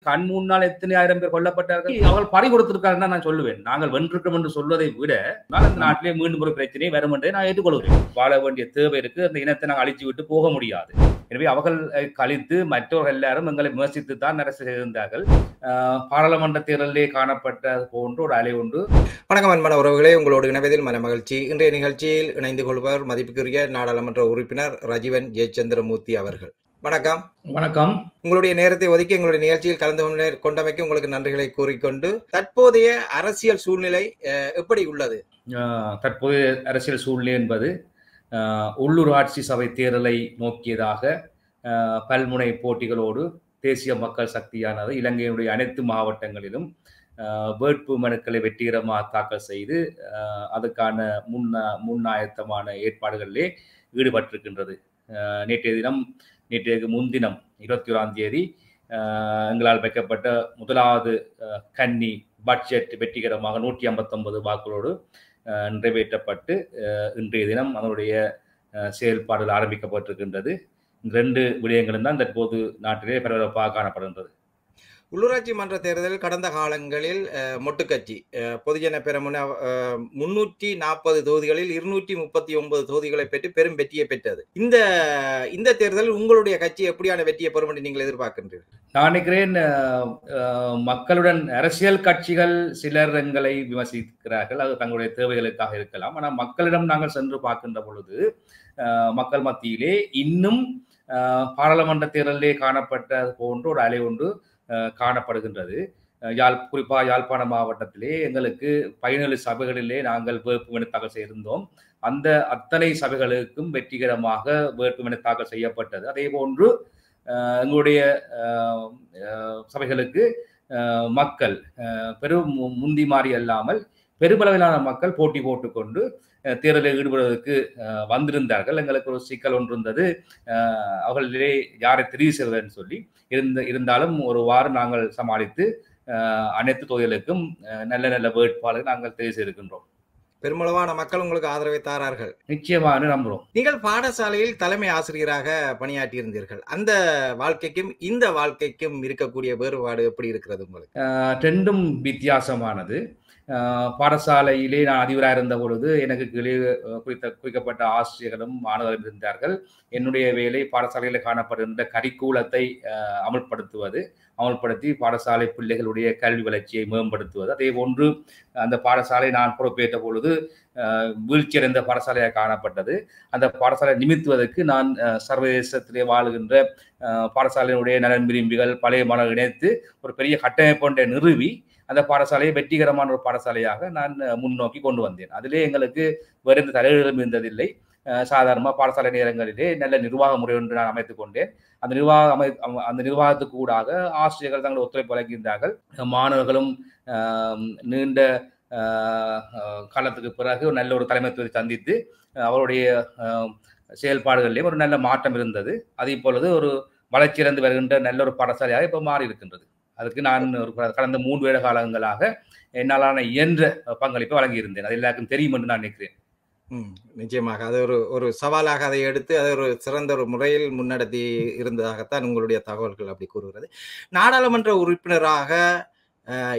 கண் முன்னால் எத்தனை ஆயிரம் பேர் கொல்லப்பட்டார்கள். அவர்கள் பறி கொடுத்திருக்காருன்னு நான் சொல்லுவேன். நாங்கள் வென்றிருக்கோம் என்று சொல்வதை விட அந்த நாட்டிலே மீண்டும் ஒரு பிரச்சனை வரும் என்றே நான் ஏற்றுக்கொள்கிறேன். வாழ வேண்டிய தேவை இருக்கு. அந்த இனத்தை நாங்கள் அழிச்சு விட்டு போக முடியாது. எனவே அவர்கள் கழித்து மற்றவர்கள் எல்லாரும் எங்களை விமர்சித்து தான் அரசு செய்திருந்தார்கள். பாராளுமன்ற தேர்தலிலே காணப்பட்ட போன்ற ஒரு அலை உண்டு. வணக்கம் அன்பான உறவுகளே, உங்களோடு இணைவதில் மன மகிழ்ச்சி. இன்றைய நிகழ்ச்சியில் இணைந்து கொள்வர் மதிப்புக்குரிய நாடாளுமன்ற உறுப்பினர் ரஜீவன் ஜெயச்சந்திரமூர்த்தி அவர்கள். வணக்கம். வணக்கம். உங்களுடைய நேரத்தை ஒதுக்கி எங்களுடைய நிகழ்ச்சியில் கலந்து கொண்டமைக்கு உங்களுக்கு நன்றிகளை கூறிக்கொண்டு, தற்போதைய அரசியல் சூழ்நிலை எப்படி உள்ளது? தற்போதைய அரசியல் சூழ்நிலை என்பது உள்ளூராட்சி சபை தேர்தலை நோக்கியதாக பல்முனை போட்டிகளோடு தேசிய மக்கள் சக்தியானது இலங்கையினுடைய அனைத்து மாவட்டங்களிலும் வேட்பு மனுக்களை வெற்றிகரமாக தாக்கல் செய்து அதுக்கான முன்னாயத்தமான ஏற்பாடுகளிலே ஈடுபட்டிருக்கின்றது. நேற்றைய முன்தினம் 21ஆம் தேதி எங்களால் வைக்கப்பட்ட முதலாவது கன்னி பட்ஜெட் வெற்றிகரமாக 159 வாக்குகளோடு நிறைவேற்றப்பட்டு இன்றைய தினம் அதனுடைய செயல்பாடுகள் ஆரம்பிக்கப்பட்டிருக்கின்றது. 2 விடயங்களும் தான் தற்போது நாட்டிலே பரபரப்பாக காணப்படுகின்றது. உள்ளூராட்சி மன்ற தேர்தலில் கடந்த காலங்களில் மொட்டுக்கட்சி பொதுஜன பெரமுன 340 தொகுதிகளில் 239 தொகுதிகளை பெற்று பெரும் வெற்றியை பெற்றது. இந்த தேர்தலில் உங்களுடைய கட்சி எப்படியான வெற்றியை பெறும் என்று நீங்கள் எதிர்பார்க்கின்றீர்கள்? நான் நினைக்கிறேன் மக்களுடன் அரசியல் கட்சிகள் சிலர் எங்களை விமர்சிக்கிறார்கள். அது தங்களுடைய தேவைகளுக்காக இருக்கலாம். ஆனால் மக்களிடம் நாங்கள் சென்று பார்க்கின்ற பொழுது மக்கள் மத்தியிலே இன்னும் பாராளுமன்ற தேர்தலிலே காணப்பட்ட போன்ற ஒரு அலை ஒன்று காணப்படுகின்றது. குறிப்பாக யாழ்ப்பாண மாவட்டத்திலே எங்களுக்கு 17 சபைகளிலே நாங்கள் வேட்புமனு தாக்கல் செய்திருந்தோம். அந்த அத்தனை சபைகளுக்கும் வெற்றிகரமாக வேட்புமனு தாக்கல் செய்யப்பட்டது. அதே போன்று எங்களுடைய சபைகளுக்கு மக்கள் பெரும் முந்தி மாறி அல்லாமல் பெருமளவிலான மக்கள் போட்டி போட்டுக்கொண்டு தேர்தலில் ஈடுபடுவதற்கு வந்திருந்தார்கள். எங்களுக்கு ஒரு சிக்கல் ஒன்று இருந்தது. அவர்களிலே யாரை தெரிவு செய்வதுன்னு சொல்லி இருந்தாலும் ஒரு வாரம் நாங்கள் சமாளித்து அனைத்து தொகுதிகளுக்கும் நல்ல நல்ல வேட்பாளர்கள் நாங்கள் தெரிவு செய்திருக்கின்றோம். பெருமளவான மக்கள் உங்களுக்கு ஆதரவை தாரார்கள். நிச்சயமாக நம்புகிறோம். நீங்கள் பாடசாலையில் தலைமை ஆசிரியராக பணியாற்றியிருந்தீர்கள். அந்த வாழ்க்கைக்கும் இந்த வாழ்க்கைக்கும் இருக்கக்கூடிய வேறுபாடு எப்படி இருக்கிறது உங்களுக்கு? ரெண்டும் வித்தியாசமானது. பாடசாலையிலே நான் அதிபராக இருந்த பொழுது எனக்கு கீழே குறிக்கப்பட்ட ஆசிரியர்களும் மாணவர்கள் இருந்தார்கள். என்னுடைய வேலை பாடசாலையில் காணப்படுகின்ற கரிக்கூலத்தை அமல்படுத்தி பாடசாலை பிள்ளைகளுடைய கல்வி வளர்ச்சியை மேம்படுத்துவது. அதே போன்று அந்த பாடசாலை நான் பொறுப்பேற்ற பொழுது வீழ்ச்சியடைந்த பாடசாலையாக காணப்பட்டது. அந்த பாடசாலை நிமித்துவதற்கு நான் சர்வதேசத்திலே வாழுகின்ற பாடசாலையினுடைய நலன் விரும்பிகள் பழைய மாணவர்கள் இணைத்து ஒரு பெரிய கட்டமைப்பு ஒன்றை நிறுவி அந்த பாடசாலையை வெற்றிகரமான ஒரு பாடசாலையாக நான் முன்னோக்கி கொண்டு வந்தேன். அதிலே எங்களுக்கு வேறு எந்த தலைவர்களும் இருந்ததில்லை. சாதாரணமாக பாடசாலை நேரங்களிலே நல்ல நிர்வாக முறை ஒன்று நான் அமைத்துக் கொண்டேன். அந்த நிர்வாகத்துக்கு கூடாக ஆசிரியர்கள் தங்கள் ஒத்துழைப்பு வழங்கியிருந்தார்கள். மாணவர்களும் நீண்ட காலத்துக்கு பிறகு நல்ல ஒரு தலைமைத்துவத்தை சந்தித்து அவருடைய செயல்பாடுகளிலே ஒரு நல்ல மாற்றம் இருந்தது. அது இப்பொழுது ஒரு வளர்ச்சியடைந்து வருகின்ற நல்ல ஒரு பாடசாலையாக இப்போ மாறி இருக்கின்றது. அதுக்கு நான் கடந்த 3 வருட காலங்களாக என்னாலான இயன்ற பங்களிப்பை வழங்கியிருந்தேன். அது எல்லாருக்கும் தெரியும் என்று நான் நினைக்கிறேன். நிச்சயமாக அது ஒரு சவாலாக அதை எடுத்து அதை ஒரு சிறந்த ஒரு முறையில் முன்னெடுத்தி இருந்ததாகத்தான் உங்களுடைய தகவல்கள் அப்படி கூறுகிறது. நாடாளுமன்ற உறுப்பினராக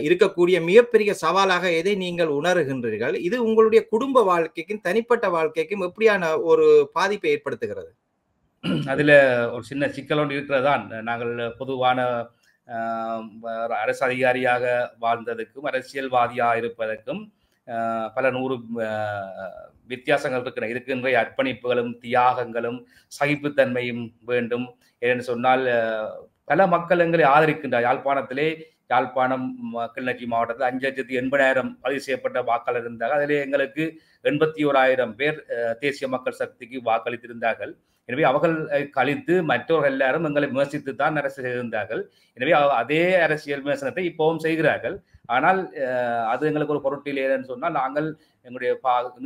இருக்கக்கூடிய மிகப்பெரிய சவாலாக எதை நீங்கள் உணர்கின்றீர்கள்? இது உங்களுடைய குடும்ப வாழ்க்கைக்கும் தனிப்பட்ட வாழ்க்கைக்கும் எப்படியான ஒரு பாதிப்பை ஏற்படுத்துகிறது? அதுல ஒரு சின்ன சிக்கல் ஒன்று இருக்கிறதான். நாங்கள் பொதுவான அரசு அதிகாரியாக வாழ்ந்ததுக்கும் அரசியல்வாதியாக இருப்பதற்கும் பல 100 வித்தியாசங்கள் இருக்கின்ற அர்ப்பணிப்புகளும் தியாகங்களும் சகிப்புத்தன்மையும் வேண்டும். ஏன்னு சொன்னால் பல மக்கள் எங்களை ஆதரிக்கின்றார். யாழ்ப்பாணம் கிளிநொச்சி மாவட்டத்தில் 5,80,000 பதிவு செய்யப்பட்ட வாக்காளர் இருந்தார்கள். அதிலே எங்களுக்கு 81,000 பேர் தேசிய மக்கள் சக்திக்கு வாக்களித்திருந்தார்கள். எனவே அவர்கள் கழித்து மற்றவர்கள் எல்லாரும் எங்களை விமர்சித்து தான் அரசு செய்திருந்தார்கள். எனவே அதே அரசியல் விமர்சனத்தை இப்பவும் செய்கிறார்கள். ஆனால் அது எங்களுக்கு ஒரு பொருட்டில் ஏன்னு சொன்னால் நாங்கள் எங்களுடைய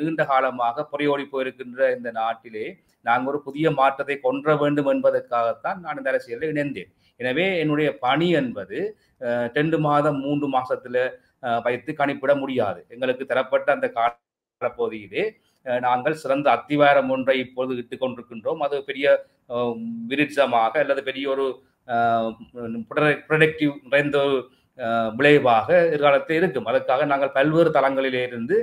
நீண்ட காலமாக பொறியோடி போயிருக்கின்ற இந்த நாட்டிலே நாங்கள் ஒரு புதிய மாற்றத்தை கொன்ற வேண்டும் என்பதற்காகத்தான் நான் இந்த அரசியலில் இணைந்தேன். எனவே என்னுடைய பணி என்பது 2 மாதம் 3 மாசத்துல வைத்து கணிப்பிட முடியாது. எங்களுக்கு தரப்பட்ட அந்த காலப்பகுதியிலே நாங்கள் சிறந்த அத்திவாரம் ஒன்றை இப்பொழுது இட்டுக் கொண்டிருக்கின்றோம். அது பெரிய விருட்சமாக அல்லது பெரிய ஒரு ப்ரொடக்டிவ் நிறைந்த விளைவாக எதிர்காலத்தில் இருக்கும். அதற்காக நாங்கள் பல்வேறு தளங்களிலே இருந்து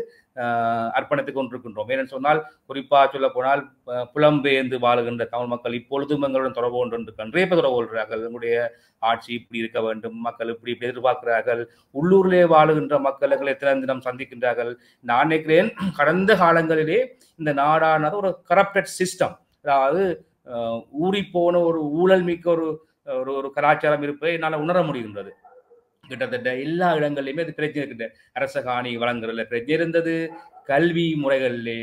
அர்ப்பணித்துக் கொண்டிருக்கின்றோம். ஏனென்று சொன்னால், குறிப்பாக சொல்ல போனால் புலம்பெயர்ந்து வாழுகின்ற தமிழ் மக்கள் இப்பொழுதும் எங்களுடன் தொடர்பு கொண்டு நிறைய பேர் தொடர்பு கொள்கிறார்கள். எங்களுடைய ஆட்சி இப்படி இருக்க வேண்டும், மக்கள் இப்படி இப்படி எதிர்பார்க்கிறார்கள். உள்ளூரிலே வாழுகின்ற மக்கள் எங்களை எத்தனை தினம் சந்திக்கின்றார்கள். நான் நினைக்கிறேன், கடந்த காலங்களிலே இந்த நாடானது ஒரு கரப்டட் சிஸ்டம், அதாவது ஊறி போன ஒரு ஊழல் மிக்க ஒரு ஒரு கலாச்சாரம் இருப்பதை என்னால் உணர முடிகின்றது. கிட்டத்தட்ட எல்லா இடங்களிலுமே அது பிரச்சனை இருக்கின்ற அரச காணி வழங்குறதுல பிரச்சனை இருந்தது, கல்வி முறைகளிலே,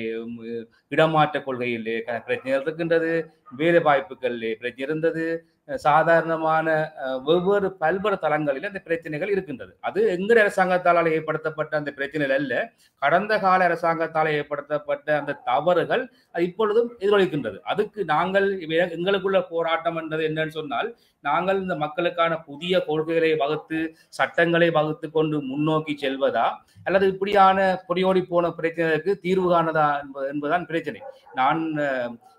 இடமாற்ற கொள்கையிலே பிரச்சனை இருக்கின்றது, வேலை வாய்ப்புகளிலே பிரச்சனை இருந்தது, சாதாரணமான வெவ்வேறு பல்வேறு தளங்களில் அந்த பிரச்சனைகள் இருக்கின்றது. அது எங்கள் அரசாங்கத்தால் ஏற்படுத்தப்பட்ட அந்த பிரச்சனைகள் அல்ல, கடந்த கால அரசாங்கத்தால் ஏற்படுத்தப்பட்ட அந்த தவறுகள் அது இப்பொழுதும் எதிரொலிக்கின்றது. அதுக்கு நாங்கள் எங்களுக்குள்ள போராட்டம் என்றது என்னன்னு சொன்னால், நாங்கள் இந்த மக்களுக்கான புதிய கொள்கைகளை வகுத்து சட்டங்களை வகுத்து கொண்டு முன்னோக்கி செல்வதா, அல்லது இப்படியான பொடியோடி போன பிரச்சனைகளுக்கு தீர்வு காணதா என்பதுதான் பிரச்சனை. நான்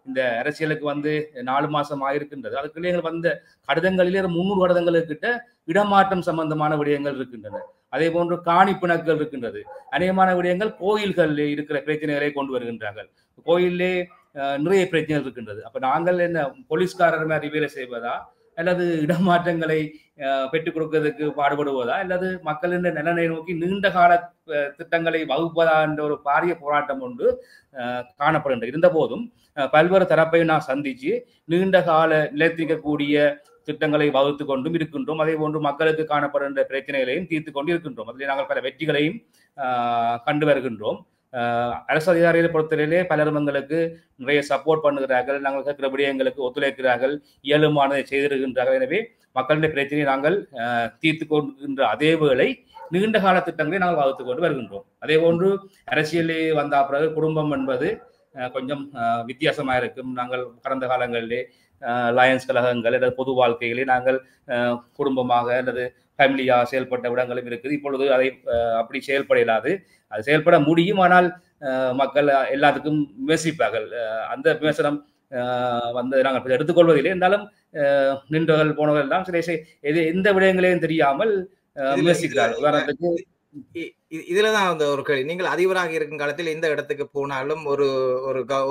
இந்த அரசியலுக்கு வந்து 4 மாசம் ஆயிருக்கின்றது. அதுக்குள்ளே வந்த கடிதங்களிலே 300 கடிதங்களுக்கு கிட்ட இடமாற்றம் சம்பந்தமான விடயங்கள் இருக்கின்றன. அதே போன்று காணி பிணக்குகள் இருக்கின்றது. அநேகமான விடயங்கள் கோயில்கள் இருக்கிற பிரச்சனைகளை கொண்டு வருகின்றார்கள். கோயிலே நிறைய பிரச்சனைகள் இருக்கின்றது. அப்ப நாங்கள் என்ன போலீஸ்காரர் மாதிரி வேலை செய்வதா, அல்லது இடமாற்றங்களை பெற்றுக் கொடுக்கிறதுக்கு பாடுபடுவதா, அல்லது மக்களின் நலனை நோக்கி நீண்ட கால திட்டங்களை வகுப்பதா என்ற ஒரு பாரிய போராட்டம் ஒன்று காணப்படுகின்றது. இருந்த போதும் பல்வேறு தரப்பையும் நான் சந்திச்சு நீண்ட கால நிலைத்திருக்கக்கூடிய திட்டங்களை வகுத்து கொண்டும் இருக்கின்றோம். அதே போன்று மக்களுக்கு காணப்படுகின்ற பிரச்சனைகளையும் தீர்த்து கொண்டு இருக்கின்றோம். அதில் நாங்கள் பல வெற்றிகளையும் கண்டு வருகின்றோம். அரசு அதிகாரிகளை பொறுத்தவரையிலே பலரும் எங்களுக்கு நிறைய சப்போர்ட் பண்ணுகிறார்கள், நாங்கள் கேட்கிற விடயங்களுக்கு ஒத்துழைக்கிறார்கள், இயலுமானதை செய்திருக்கின்றார்கள். எனவே மக்களுடைய பிரச்சனையை நாங்கள் தீர்த்து கொள்கின்ற அதே வேளை நீண்ட கால திட்டங்களை நாங்கள் வகுத்து கொண்டு வருகின்றோம். அதே போன்று அரசியலே வந்த பிறகு குடும்பம் என்பது கொஞ்சம் வித்தியாசமாக இருக்கும். நாங்கள் கடந்த காலங்களிலே லயன்ஸ் கழகங்கள் அல்லது பொது வாழ்க்கைகளே நாங்கள் குடும்பமாக அல்லது ஃபேமிலியாக செயல்பட்ட இடங்களும் இருக்குது. இப்பொழுது அதை அப்படி செயல்பட இயலாது. அது செயல்பட முடியும், ஆனால் மக்கள் எல்லாத்துக்கும் விமர்சிப்பார்கள். அந்த விமர்சனம் வந்து நாங்கள் எடுத்துக்கொள்வதில்லை. இருந்தாலும் நின்றவர்கள் போனவர்கள் எல்லாம் சில எந்த விடயங்களையும் தெரியாமல் விமர்சிக்கிறார்கள். உதாரணத்துக்கு இதுலதான் அந்த ஒரு கேள்வி, நீங்கள் அதிபராக இருக்கும் காலத்தில் எந்த இடத்துக்கு போனாலும் ஒரு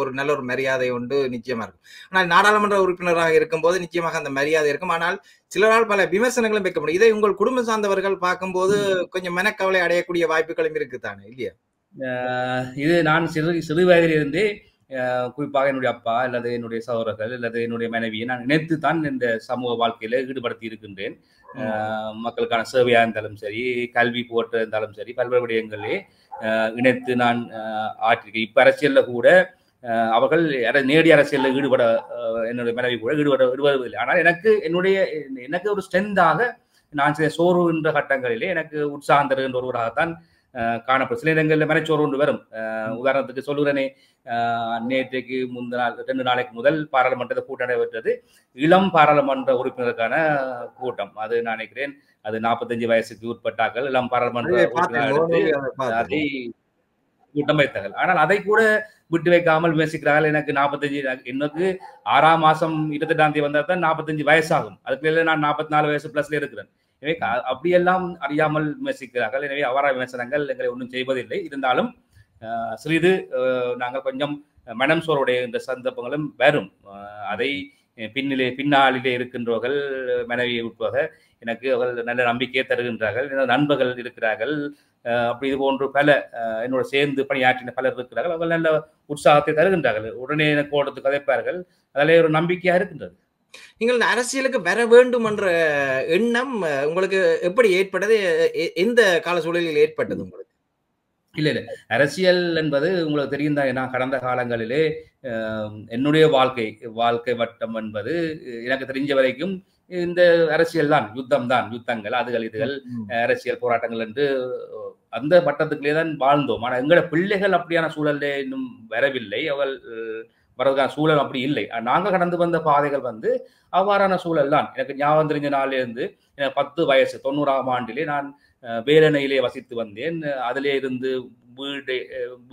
ஒரு நல்ல ஒரு மரியாதை உண்டு, நிச்சயமா இருக்கும். ஆனால் நாடாளுமன்ற உறுப்பினராக இருக்கும் போது நிச்சயமாக அந்த மரியாதை இருக்கும். ஆனால் சிலரால் பல விமர்சனங்களும் வைக்க முடியும். இதை உங்கள் குடும்பம் சார்ந்தவர்கள் பார்க்கும்போது கொஞ்சம் மனக்கவலை அடையக்கூடிய வாய்ப்புகளும் இருக்குதானே, இல்லையா? இது நான் சிறு வயதிலிருந்தே குறிப்பாக என்னுடைய அப்பா அல்லது என்னுடைய சகோதரர்கள் அல்லது என்னுடைய மனைவியை நான் நினைத்து தான் இந்த சமூக வாழ்க்கையில ஈடுபடுத்தி இருக்கின்றேன். மக்களுக்கான சேவையா இருந்தாலும் சரி, கல்வி போட்டு இருந்தாலும் சரி, பல்வேறு விடயங்களே இணைத்து நான் ஆற்றிருக்கேன். இப்ப அரசியல்ல கூட அவர்கள் நேரடி அரசியலில் ஈடுபட என்னுடைய மனைவி கூட ஈடுபடுவதில்லை. ஆனால் எனக்கு ஒரு ஸ்ட்ரென்த்தாக நான் சில சோர்வுகின்ற கட்டங்களிலே எனக்கு உற்சாகம் தருகின்ற ஒருவராகத்தான் காணப்படும். சில இடங்களில் மனைச்சோறு ஒன்று வரும். உதாரணத்துக்கு சொல்லுகிறேனே, நேற்றைக்கு 2 நாளைக்கு முதல் பாராளுமன்றத்தை கூட்டம் நடைபெற்றது. இளம் பாராளுமன்ற உறுப்பினருக்கான கூட்டம். அது நான் நினைக்கிறேன் அது 45 வயசுக்கு உட்பட்டார்கள் இளம் பாராளுமன்ற அதை கூட்டம் வைத்தார்கள். ஆனால் அதை கூட விட்டு வைக்காமல் விமர்சிக்கிறார்கள். எனக்கு 45, எனக்கு 6ஆம் மாசம் 28ஆம் தேதி வந்தால் தான் 45 வயசாகும். அதுக்கு நான் 44 வயசு பிளஸ்ல இருக்கிறேன். எனவே அப்படியெல்லாம் அறியாமல் விமர்சிக்கிறார்கள். எனவே அவ்வாறு விமர்சனங்கள் எங்களை ஒன்றும் செய்வதில்லை. இருந்தாலும் சிறிது நாங்கள் கொஞ்சம் மனம் சோர்வுடைய இந்த சந்தர்ப்பங்களும் வரும். அதை பின்னாளிலே இருக்கின்றவர்கள் மனைவியை விட்டுவாக எனக்கு அவர்கள் நல்ல நம்பிக்கையை தருகின்றார்கள். நண்பர்கள் இருக்கிறார்கள். அப்படி இது போன்று பல என்னோட சேர்ந்து பணியாற்றின பலர் இருக்கிறார்கள். அவர்கள் நல்ல உற்சாகத்தை தருகின்றார்கள். உடனே எனக்கு ஓடத்து கதைப்பார்கள். அதிலே ஒரு நம்பிக்கையா இருக்கின்றது. நீங்கள் அரசியலுக்கு வர வேண்டும் என்ற எண்ணம் உங்களுக்கு எப்படி ஏற்பட்டது? எந்த கால சூழலில் ஏற்பட்டது உங்களுக்கு? இல்ல அரசியல் என்பது உங்களுக்கு தெரியும் தான். ஏன்னா கடந்த காலங்களிலே என்னுடைய வாழ்க்கை வட்டம் என்பது எனக்கு தெரிஞ்ச வரைக்கும் இந்த அரசியல் தான், யுத்தங்கள், இதுகள் அரசியல் போராட்டங்கள் என்று அந்த வட்டத்துக்குள்ளே தான் வாழ்ந்தோம். ஆனால் எங்களோட பிள்ளைகள் அப்படியான சூழல்ல இன்னும் வரவில்லை. அவள் வரதுக்கான சூழல் அப்படி இல்லை. நாங்கள் கடந்து வந்த பாதைகள் வந்து அவ்வாறான சூழல் தான். எனக்கு ஞாபகம் தெரிஞ்ச நாளிலிருந்து எனக்கு 10 வயசு 90ஆம் ஆண்டிலே நான் வேலணையிலே வசித்து வந்தேன். அதிலே இருந்து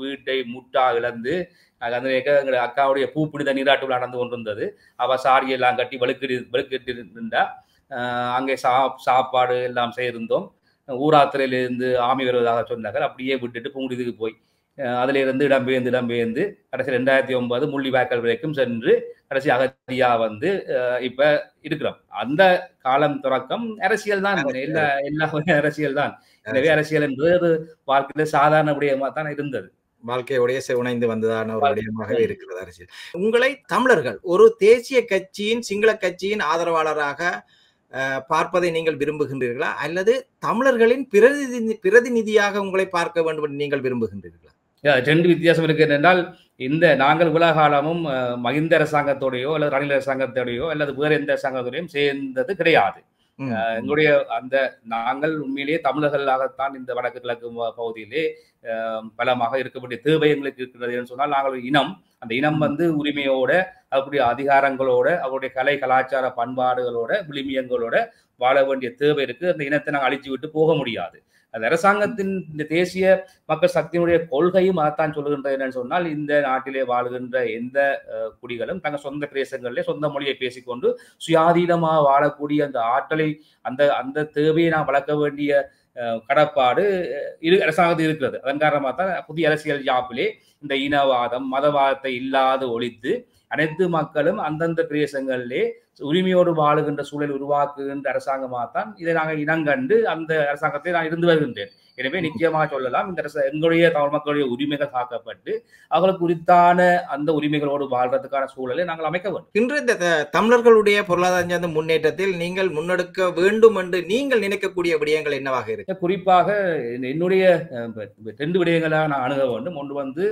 வீட்டை முட்டா இழந்து எங்க அக்காவுடைய பூப்பிடித நீராட்டு நடந்து கொண்டிருந்தது. அவ சாரியெல்லாம் கட்டி வெளுக்கிட்டு இருந்தா அங்கே சாப்பாடு எல்லாம் செய்திருந்தோம். ஊராத்திரையிலிருந்து ஆமி வருவதாக சொன்னார்கள். அப்படியே விட்டுட்டு புங்குடுதீவுக்கு போய் அதிலிருந்து இடம்பெயர்ந்து கடைசி 2009 முள்ளிவாய்க்கால் வரைக்கும் சென்று கடைசி அகதியா வந்து இப்ப இருக்கிறோம். அந்த காலம் தொடக்கம் அரசியல் தான், எல்லா அரசியல் தான். எனவே அரசியல் என்பது வாழ்க்கையில சாதாரண விடயமா தான் இருந்தது. வாழ்க்கையோடைய இணைந்து வந்ததான ஒரு விடயமாகவே இருக்கிறது அரசியல். உங்களை தமிழர்கள் ஒரு தேசிய கட்சியின் சிங்கள கட்சியின் ஆதரவாளராக பார்ப்பதை நீங்கள் விரும்புகின்றீர்களா, அல்லது தமிழர்களின் பிரதிநிதியாக உங்களை பார்க்க வேண்டும் என்று நீங்கள் விரும்புகின்றீர்களா? ரெண்டு வித்தியாசம் இருக்கு. என்னென்றால் நாங்கள் உலக காலமும் மகிந்த அரசாங்கத்தோடையோ அல்லது ரணில் அரசாங்கத்தோடையோ அல்லது வேறு எந்த அரசாங்கத்தோடையும் சேர்ந்தது கிடையாது. எங்களுடைய நாங்கள் உண்மையிலேயே தமிழர்களாகத்தான் இந்த வடக்கு கிழக்கு பகுதியிலே பலமாக இருக்க வேண்டிய தேவை எங்களுக்கு இருக்கிறது என்று சொன்னால், நாங்கள் இனம், அந்த இனம் வந்து உரிமையோட அவருடைய அதிகாரங்களோட அவருடைய கலை கலாச்சார பண்பாடுகளோட விளிமியங்களோட வாழ வேண்டிய தேவை இருக்கு. அந்த இனத்தை நாங்கள் அழிச்சு விட்டு போக முடியாது. அந்த அரசாங்கத்தின் இந்த தேசிய மக்கள் சக்தியினுடைய கொள்கையும் அதைத்தான் சொல்லுகின்றது. என்னன்னு சொன்னால், இந்த நாட்டிலே வாழ்கின்ற எந்த குடிகளும் தங்கள் சொந்த பிரதேசங்களிலே சொந்த மொழியை பேசிக்கொண்டு சுயாதீனமாக வாழக்கூடிய அந்த ஆற்றலை அந்த தேவையை நான் வளர்க்க வேண்டிய கடப்பாடு அரசாங்கத்தில் இருக்கிறது. அதன் காரணமாக தான் புதிய அரசியல் யாப்பிலே இந்த இனவாதம் மதவாதத்தை இல்லாது ஒழித்து அனைத்து மக்களும் அந்தந்த பிரதேசங்களிலே உரிமையோடு வாழுகின்ற சூழல் உருவாக்குகின்ற அரசாங்கமாகத்தான் இதை நாங்கள் இனங்கண்டு அந்த அரசாங்கத்தை நான் இருந்து வருகின்றேன். எனவே நிச்சயமாக சொல்லலாம், இந்த எங்களுடைய தமிழ் மக்களுடைய உரிமைகள் காக்கப்பட்டு அவர்களுக்கு உரித்தான அந்த உரிமைகளோடு வாழ்றதுக்கான சூழலை நாங்கள் அமைக்க வேண்டும். இன்று இந்த தமிழர்களுடைய பொருளாதார முன்னேற்றத்தில் நீங்கள் முன்னெடுக்க வேண்டும் என்று நீங்கள் நினைக்கக்கூடிய விடயங்கள் என்னவாக இருக்கு? குறிப்பாக என்னுடைய 2 விடயங்களாக நான் அணுக வேண்டும். ஒன்று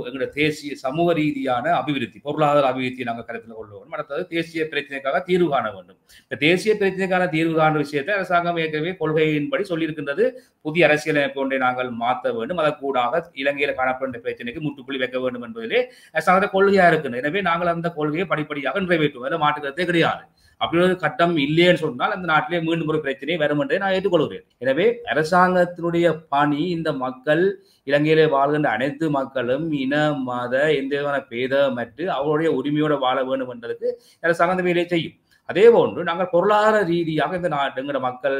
எங்களுடைய தேசிய சமூக ரீதியான அபிவிருத்தி, பொருளாதார அபிவிருத்தி நாங்கள் கருத்தில் கொள்ள வேண்டும். அடுத்தது தேசிய பிரச்சனைக்காக தீர்வு காண வேண்டும். இந்த தேசிய பிரச்சனைக்கான தீர்வு காணும் விஷயத்தை அரசாங்கம் ஏற்கனவே கொள்கையின்படி சொல்லியிருக்கின்றது. புதிய அரசியலமைப்பு ஒன்றை நாங்கள் மாற்ற வேண்டும், அதற்கூடாக இலங்கையில் காணப்படுகின்ற பிரச்சனைக்கு முற்றுப்புள்ளி வைக்க வேண்டும் என்பதிலே அரசாங்கத்தை கொள்கையா இருக்கின்றது. எனவே நாங்கள் அந்த கொள்கையை படிப்படியாக நிறைவேற்றுவோம், அதில் மாற்றுக்கிறதே கிடையாது. அப்படி ஒரு கட்டம் இல்லைன்னு சொன்னால் அந்த நாட்டிலே மீண்டும் ஒரு பிரச்சனை வரும் என்றே நான் ஏற்றுக்கொள்கிறேன். எனவே அரசாங்கத்தினுடைய பணி இந்த மக்கள், இலங்கையிலே வாழ்கின்ற அனைத்து மக்களும் இன மத எந்த விதமான பேதமற்று அவருடைய உரிமையோடு வாழ வேண்டும் என்பதற்கு அரசாங்கம் வேலையை செய்யும். அதே போன்று நாங்கள் பொருளாதார ரீதியாக இந்த நாட்டுங்கிற மக்கள்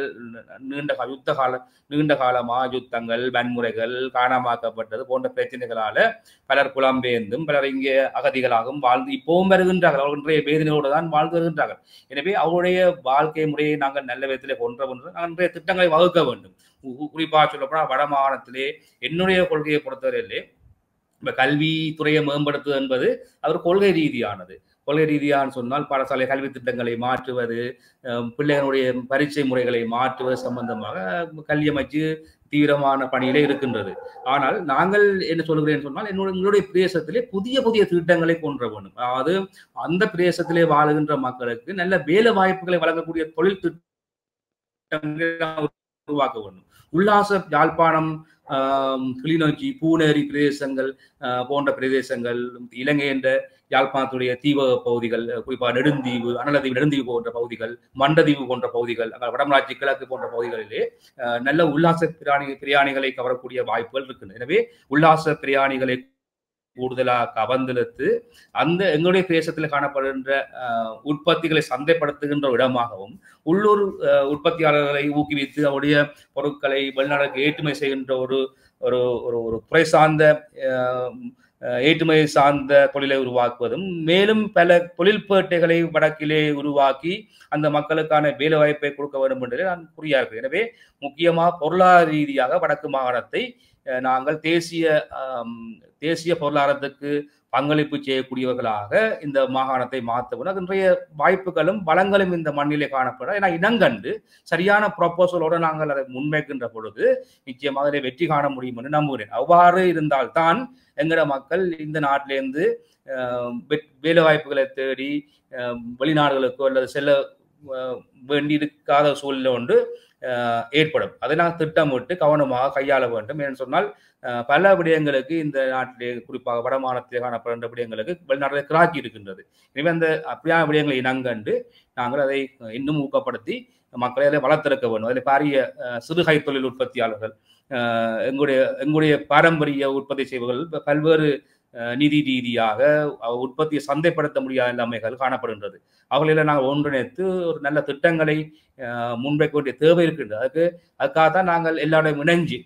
நீண்ட காலமாக யுத்தங்கள், வன்முறைகள், காணாமாக்கப்பட்டது போன்ற பிரச்சனைகளால பலர் புலம்பெயர்ந்தும் பலர் இங்கே அகதிகளாகவும் வாழ்ந்து இப்பவும் வருகின்றார்கள். அவர்களுடைய வேதனையோடு தான் வாழ்ந்து வருகின்றார்கள். எனவே அவருடைய வாழ்க்கை முறையை நாங்கள் நல்ல விதத்திலே கொண்டு நாங்கள் திட்டங்களை வகுக்க வேண்டும். குறிப்பாக சொல்லப்போனால் வட மாகாணத்திலே என்னுடைய கொள்கையை பொறுத்தவரையிலே இப்ப கல்வித்துறையை மேம்படுத்துவது என்பது அது கொள்கை ரீதியானது. கொள்கை ரீதியான்னு சொன்னால் பாடசாலை கல்வி திட்டங்களை மாற்றுவது, பிள்ளைகளுடைய பரீட்சை முறைகளை மாற்றுவது சம்பந்தமாக கல்வி அமைச்சு தீவிரமான பணியிலே இருக்கின்றது. ஆனால் நாங்கள் என்ன சொல்கிறேன்னு சொன்னால், எங்களுடைய பிரதேசத்திலே புதிய திட்டங்களை கொண்டு வேண்டும். அதாவது அந்த பிரதேசத்திலே வாழுகின்ற மக்களுக்கு நல்ல வேலை வாய்ப்புகளை வழங்கக்கூடிய தொழில் திட்டங்களை உருவாக்க வேண்டும். உல்லாச யாழ்ப்பாணம், கிளிநொச்சி, பூனேரி பிரதேசங்கள் போன்ற பிரதேசங்கள், இலங்கை என்ற யாழ்ப்பாணத்துடைய தீவு பகுதிகள், குறிப்பாக நெடுந்தீவு, நெடுந்தீவு போன்ற பகுதிகள், மண்டதீவு போன்ற பகுதிகள், வடமராட்சி கிழக்கு போன்ற பகுதிகளிலே நல்ல உல்லாச பிரயாணிகளை கவரக்கூடிய வாய்ப்புகள் இருக்கின்றன. எனவே உல்லாச பிரயாணிகளை கூடுதலாக கவர்ந்தெடுத்து அந்த எங்களுடைய பிரதேசத்தில் காணப்படுகின்ற உற்பத்திகளை சந்தைப்படுத்துகின்ற இடமாகவும், உள்ளூர் உற்பத்தியாளர்களை ஊக்குவித்து அவருடைய பொருட்களை வெளிநாடுகளுக்கு ஏற்றுமதி செய்கின்ற ஒரு துறை சார்ந்த ஏற்றுமதி சார்ந்த தொழிலை உருவாக்குவதும், மேலும் பல தொழில்பேட்டைகளை வடக்கிலே உருவாக்கி அந்த மக்களுக்கான வேலை வாய்ப்பை கொடுக்க வேண்டும் என்பதை நான் கூறியார்கள். எனவே முக்கியமாக பொருளாதார ரீதியாக வடக்கு மாகாணத்தை நாங்கள் தேசிய பொருளாதாரத்துக்கு பங்களிப்பு செய்யக்கூடியவர்களாக இந்த மாகாணத்தை மாற்றவும் அதனுடைய வாய்ப்புகளும் வளங்களும் இந்த மண்ணிலே காணப்பட ஏன்னா இனங்கண்டு சரியான ப்ரொபோசலோடு நாங்கள் அதை முன்வைக்கின்ற பொழுது நிச்சயமாக அதை வெற்றி காண முடியும் என்று நம்புகிறேன். அவ்வாறு இருந்தால்தான் எங்களோட மக்கள் இந்த நாட்டிலேருந்து வேலை வாய்ப்புகளை தேடி வெளிநாடுகளுக்கோ அல்லது செல்ல வேண்டியிருக்காத சூழ்நிலை ஒன்று ஏற்படும். அதை நான் திட்டமிட்டு கவனமாக கையாள வேண்டும். என்று சொன்னால் பல விடயங்களுக்கு இந்த நாட்டிலே குறிப்பாக வடமாநிலத்திலே காணப்படுகின்ற விடயங்களுக்கு வெளிநாட்டிலே கிராக்கி இருக்கின்றது. எனவே அந்த அப்படியான விடயங்களை இனங்கண்டு நாங்கள் அதை இன்னும் ஊக்கப்படுத்தி மக்களை அதை வளர்த்திருக்க வேண்டும். அதில் பாரிய சிறு கைத்தொழில் உற்பத்தியாளர்கள், எங்களுடைய பாரம்பரிய உற்பத்தி செய்வர்கள் பல்வேறு நிதி ரீதியாக உற்பத்தியை சந்தைப்படுத்த முடியாத நிலைமைகள் காணப்படுகின்றது. அவர்களை நாங்கள் ஒன்றிணைத்து ஒரு நல்ல திட்டங்களை முன்வைக்க வேண்டிய தேவை இருக்கின்றது. அதுக்காகத்தான் நாங்கள் எல்லாரையும் இணைஞ்சு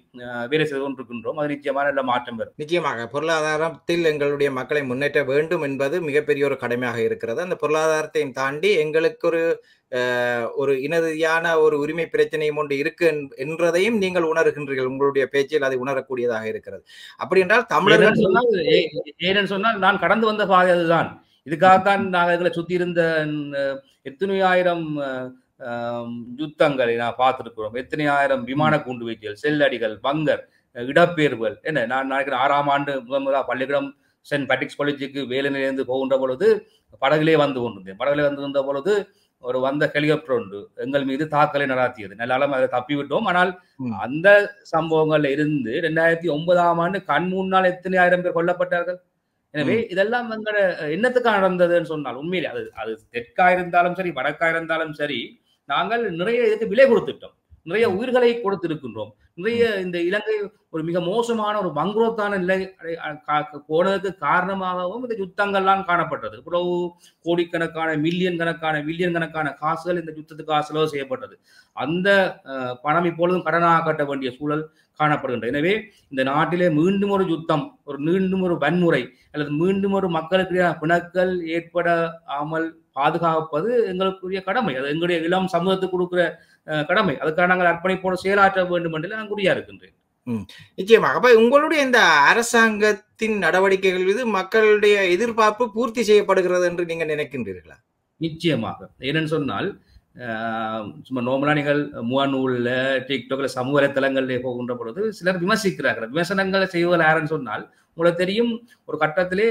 வேலை செய்து கொண்டிருக்கின்றோம். அது நிச்சயமான நல்ல மாற்றம் பெறும். நிச்சயமாக பொருளாதாரத்தில் எங்களுடைய மக்களை முன்னேற்ற வேண்டும் என்பது மிகப்பெரிய ஒரு கடமையாக இருக்கிறது. அந்த பொருளாதாரத்தையும் தாண்டி எங்களுக்கு ஒரு இனரீதியான ஒரு உரிமை பிரச்சனையும் ஒன்று இருக்கு என்றதையும் நீங்கள் உணர்கின்றீர்கள். உங்களுடைய பேச்சில் அதை உணரக்கூடியதாக இருக்கிறது. அப்படி என்றால் தமிழர்கள் ஏனென்று சொன்னால் நான் கடந்து வந்த பாதை அதுதான். இதுக்காகத்தான் நாங்கள் இதில் சுத்தி இருந்த எத்தனை ஆயிரம் யுத்தங்களை நான் பார்த்திருக்கிறோம். எத்தனை ஆயிரம் விமான குண்டு வீச்சுகள், செல்லடிகள், பங்கர், இடப்பெயர்வுகள். என்ன நான் நினைக்கிறேன் 6ஆம் ஆண்டு முதல் பள்ளிக்கூடம் சென்ட் பேட்ரிக்ஸ் காலேஜுக்கு வேலையிலிருந்து போகின்ற பொழுது படகுலே வந்து கொண்டிருந்தேன். படகுலே வந்திருந்த பொழுது ஒரு வந்த ஹெலிகாப்டர் ஒன்று எங்கள் மீது தாக்கலை நடாத்தியது. நல்லாலும் அதை தப்பிவிட்டோம். ஆனால் அந்த சம்பவங்கள்ல இருந்து 2009ஆம் ஆண்டு கண் முன்னால் எத்தனை ஆயிரம் பேர் கொல்லப்பட்டார்கள். எனவே இதெல்லாம் எங்களோட என்னத்துக்காக நடந்ததுன்னு சொன்னால் உண்மையிலே அது தெற்கா இருந்தாலும் சரி, வடக்கா இருந்தாலும் சரி, நாங்கள் நிறைய இதுக்கு விலை கொடுத்துட்டோம். நிறைய உயிர்களை கொடுத்திருக்கின்றோம். நிறைய இந்த இலங்கை ஒரு மிக மோசமான ஒரு வங்குரோத்தான நிலை போனதுக்கு காரணமாகவும் இந்த யுத்தங்கள்லாம் காணப்பட்டது. இவ்வளவு கோடிக்கணக்கான மில்லியன் கணக்கான காசுகள் இந்த யுத்தத்துக்காக செலவு செய்யப்பட்டது. அந்த பணம் இப்பொழுதும் கடனாக கட்ட வேண்டிய சூழல் காணப்படுகின்றது. எனவே இந்த நாட்டிலே மீண்டும் ஒரு யுத்தம், மீண்டும் ஒரு வன்முறை அல்லது மீண்டும் ஒரு மக்களுக்கு பிணக்கள் ஏற்படாமல் பாதுகாப்பது எங்களுக்குரிய கடமை. அது எங்களுடைய இளம் சமூகத்துக்கு கொடுக்கிற கடமை. அதுக்காக நாங்கள் அர்ப்பணிப்போடு செயலாற்ற வேண்டும் என்று நான் குறியா இருக்கின்றேன். நிச்சயமாக. அப்ப உங்களுடைய இந்த அரசாங்கத்தின் நடவடிக்கைகள் மீது மக்களுடைய எதிர்பார்ப்பு பூர்த்தி செய்யப்படுகிறது என்று நீங்க நினைக்கின்றீர்களா? நிச்சயமாக. ஏனென்று சொன்னால் சும்மா நோமலா நீங்கள் முகநூல்ல, டிக்டாக்ல, சமூக வலைத்தளங்களிலே போகின்ற பொழுது சிலர் விமர்சிக்கிறார்கள். விமர்சனங்களை செய்வதில் யாருன்னு சொன்னால் உங்களுக்கு தெரியும், ஒரு கட்டத்திலே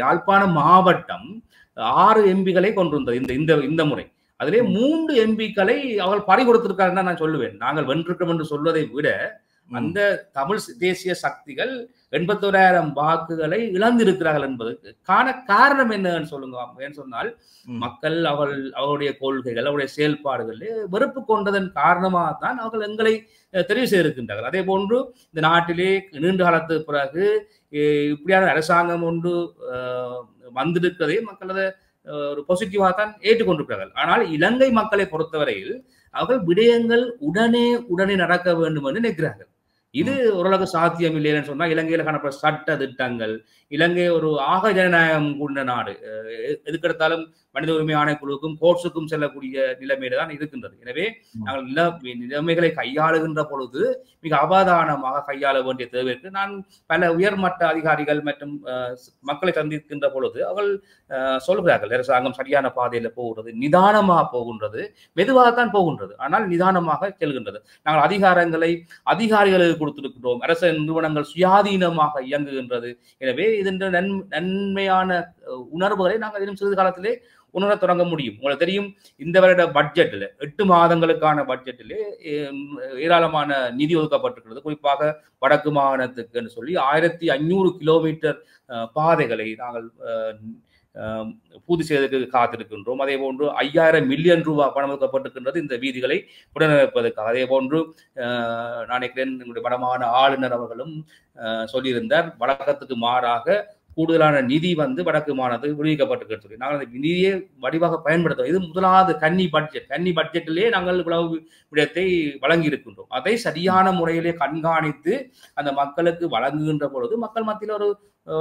யாழ்ப்பாண மாவட்டம் 6 எம்பிகளை கொண்டிருந்தது இந்த முறை. அதிலே 3 எம்பிக்களை அவர்கள் பறி கொடுத்திருக்காருன்னு நான் சொல்லுவேன். நாங்கள் வென்றிருக்கோம் என்று சொல்வதை விட அந்த தமிழ் தேசிய சக்திகள் 81,000 வாக்குகளை இழந்திருக்கிறார்கள் என்பதற்கு காரணம் என்னன்னு சொல்லுங்க. ஏன்னு சொன்னால் மக்கள் அவருடைய கொள்கைகள், அவருடைய செயல்பாடுகளில் வெறுப்பு கொண்டதன் காரணமாகத்தான் அவர்கள் எங்களை தெரிவு செய்திருக்கின்றார்கள். அதே போன்று இந்த நாட்டிலே நீண்ட காலத்துக்கு பிறகு இப்படியான அரசாங்கம் ஒன்று வந்திருக்கிறதே மக்கள் அதை ஒரு பாசிட்டிவாக தான் ஏற்றுக்கொண்டிருக்கிறார்கள். ஆனால் இலங்கை மக்களை பொறுத்தவரையில் அவர்கள் விடயங்கள் உடனே நடக்க வேண்டும் என்று நினைக்கிறார்கள். இது ஓரளவு சாத்தியம் இல்லைன்னு சொன்னா இலங்கையில காணப்பட்ட சட்ட திட்டங்கள், இலங்கை ஒரு ஆக ஜனநாயகம் கொண்ட நாடு, எதுக்கெடுத்தாலும் மனித உரிமை ஆணைக்குழுவுக்கும் கோர்ட்ஸுக்கும் செல்லக்கூடிய நிலைமையில தான் இருக்கின்றது. எனவே நாங்கள் நிலைமைகளை கையாளுகின்ற பொழுது மிக அவதானமாக கையாள வேண்டிய தேவை இருக்கு. நான் பல உயர்மட்ட அதிகாரிகள் மற்றும் மக்களை சந்திக்கின்ற பொழுது அவர்கள் சொல்கிறார்கள், அரசாங்கம் சரியான பாதையில போகின்றது, நிதானமாக போகின்றது, மெதுவாகத்தான் போகின்றது, ஆனால் நிதானமாக செல்கின்றது. நாங்கள் அதிகாரிகளுக்கு கொடுத்திருக்கிறோம். அரசு நிறுவனங்கள் சுயாதீனமாக இயங்குகின்றது. எனவே இதன் நன்மையான உணர்வுகளை நாங்கள் இன்னும் சிறிது காலத்திலே உணர தொடங்க முடியும். உங்களுக்கு தெரியும், இந்த வருட பட்ஜெட்டில் 8 மாதங்களுக்கான பட்ஜெட்டிலே ஏராளமான நிதி ஒதுக்கப்பட்டிருக்கிறது. குறிப்பாக வடக்கு மாகாணத்துக்கு சொல்லி 1500 கிலோமீட்டர் பாதைகளை நாங்கள் பூர்த்தி செய்வதற்கு காத்திருக்கின்றோம். அதே போன்று 5000 மில்லியன் ரூபாய் பணம் ஒதுக்கப்பட்டிருக்கின்றது இந்த வீதிகளை புனரமைப்பதற்காக. அதே போன்று நான் நினைக்கிறேன் எங்களுடைய வடமாகாண ஆளுநர் அவர்களும் சொல்லியிருந்தார், வழக்கத்துக்கு மாறாக கூடுதலான நிதி வடக்கு மாநிலத்துக்கு விடுவிக்கப்பட்டிருக்கிறது சொல்லி நாங்கள் அந்த நிதியை வடிவாக பயன்படுத்துவோம். இது முதலாவது கன்னி பட்ஜெட்டிலே நாங்கள் இவ்வளவு விடயத்தை வழங்கி இருக்கின்றோம். அதை சரியான முறையிலே கண்காணித்து அந்த மக்களுக்கு வழங்குகின்ற பொழுது மக்கள் மத்தியில்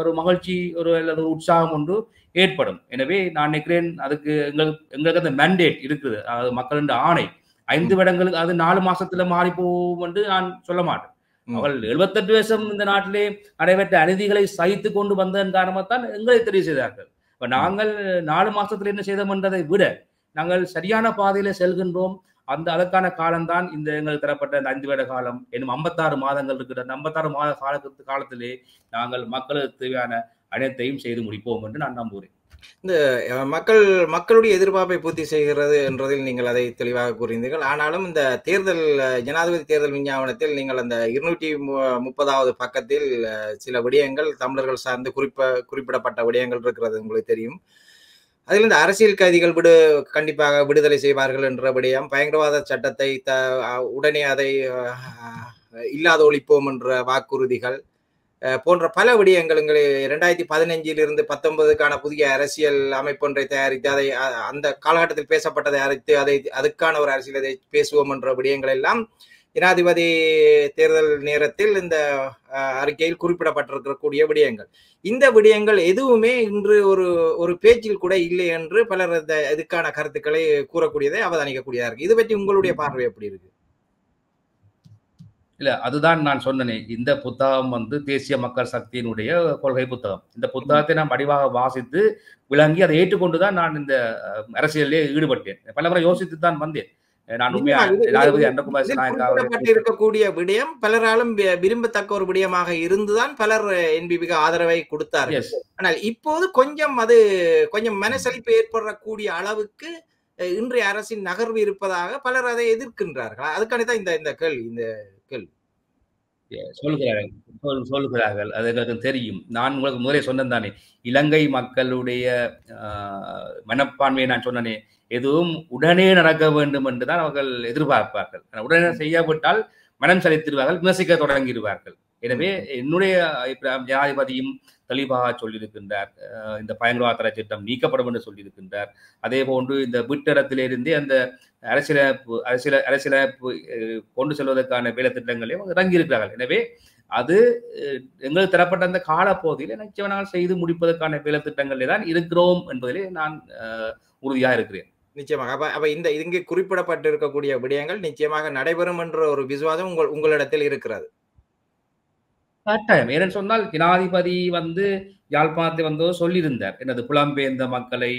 ஒரு மகிழ்ச்சி அல்லது ஒரு உற்சாகம் ஒன்று ஏற்படும். எனவே நான் நினைக்கிறேன் அதுக்கு எங்களுக்கு அந்த மேண்டேட் இருக்குது. அதாவது மக்களின் ஆணை 5 வருடங்களுக்கு அது 4 மாசத்துல மாறி போகும் என்று நான் சொல்ல மாட்டேன். அவர்கள் 78 வருஷம் இந்த நாட்டிலே நடைபெற்ற அநீதிகளை சகித்து கொண்டு வந்ததன் காரணமாகத்தான் எங்களை தெரிவு செய்தார்கள். இப்ப நாங்கள் 4 மாசத்துல என்ன செய்தோம் என்றதை விட நாங்கள் சரியான பாதையில செல்கின்றோம். அதற்கான காலம்தான் இந்த எங்களுக்கு தரப்பட்ட 5 வருட காலம் என்னும் 56 மாதங்கள் இருக்கிற 56 மாத காலத்திலே நாங்கள் மக்களுக்கு தேவையான அனைத்தையும் செய்து முடிப்போம் என்று நான் நம்புகிறேன். இந்த மக்களுடைய எதிர்பார்ப்பை பூர்த்தி செய்கிறது என்றதில் நீங்கள் அதை தெளிவாக கூறினீர்கள். ஆனாலும் இந்த ஜனாதிபதி தேர்தல் விஞ்ஞாபனத்தில் நீங்கள் அந்த 230வது பக்கத்தில் சில விடயங்கள் தமிழர்கள் சார்ந்து குறிப்பிடப்பட்ட விடயங்கள் இருக்கிறது உங்களுக்கு தெரியும். அதில் இந்த அரசியல் கைதிகள் கண்டிப்பாக விடுதலை செய்வார்கள் என்ற விடயம், பயங்கரவாத சட்டத்தை உடனே அதை இல்லாத ஒழிப்போம் என்ற வாக்குறுதிகள், போன்ற பல விடயங்கள் 2015 19 புதிய அரசியல் அமைப்பொன்றை தயாரித்து அதை அந்த காலகட்டத்தில் பேசப்பட்டதை அறித்து அதுக்கான ஒரு அரசியலை பேசுவோம் என்ற விடயங்கள் எல்லாம் ஜனாதிபதி தேர்தல் நேரத்தில் இந்த அறிக்கையில் குறிப்பிடப்பட்டிருக்கக்கூடிய விடயங்கள். இந்த விடயங்கள் எதுவுமே இன்று ஒரு பேச்சில் கூட இல்லை என்று பலர் இதுக்கான கருத்துக்களை கூறக்கூடியதை அவதானிக்கக்கூடியதா இருக்கு. இது பற்றி உங்களுடைய பார்வை எப்படி இருக்கு? இல்ல, அதுதான் நான் சொன்னேனே, இந்த புத்தகம் தேசிய மக்கள் சக்தியினுடைய கொள்கை புத்தகம். இந்த புத்தகத்தை நான் வடிவாக வாசித்து விளங்கி அதை ஏற்றுக்கொண்டுதான் நான் இந்த அரசியலிலே ஈடுபட்டேன். பலமுறை யோசித்து தான் வந்தேன். நான் இருக்கக்கூடிய விடயம் பலராலும் விரும்பத்தக்க ஒரு விடயமாக இருந்துதான் பலர் என்பிபிக்கு ஆதரவை கொடுத்தார்கள். ஆனால் இப்போது கொஞ்சம் மனசலிப்பு ஏற்படக்கூடிய அளவுக்கு இன்றைய அரசின் நகர்வு இருப்பதாக பலர் அதை எதிர்க்கின்றார்கள். அதுக்கானதான் இந்த கேள்வி சொல்லுகிறார்கள். அது எனக்கு தெரியும். நான் உங்களுக்கு முதலே சொன்னேன் தானே, இலங்கை மக்களுடைய மனப்பான்மையை நான் சொன்னனே, எதுவும் உடனே நடக்க வேண்டும் என்றுதான் அவர்கள் எதிர்பார்ப்பார்கள். உடனே செய்யப்பட்டால் மனம் செலுத்திடுவார்கள், விமர்சிக்க தொடங்கிடுவார்கள். எனவே என்னுடைய ஜனாதிபதியும் தெளிவாக சொல்லியிருக்கின்றார், இந்த பயங்கரவாத தடை சட்டம் நீக்கப்படும் என்று சொல்லியிருக்கின்றார். அதே போன்று இந்த வீட்டிடத்திலிருந்தே அந்த அரசியலமைப்பு கொண்டு செல்வதற்கான வேலை திட்டங்களையும் இறங்கியிருக்கிறார்கள். எனவே அது எங்களுக்கு தரப்பட்ட அந்த காலப்பகுதியில் நிச்சயமாக செய்து முடிப்பதற்கான வேலை திட்டங்களிலே தான் இருக்கிறோம் என்பதிலே நான் உறுதியாக இருக்கிறேன். நிச்சயமாக. அப்ப இங்கே குறிப்பிடப்பட்டிருக்கக்கூடிய விடயங்கள் நிச்சயமாக நடைபெறும் என்ற ஒரு விசுவாசம் உங்களிடத்தில் இருக்கிறது. கட்டாயம். ஏன்னு சொன்னால் ஜனாதிபதி யாழ்ப்பாணத்தை சொல்லியிருந்தார், எனது புலம்பெயர்ந்த மக்களை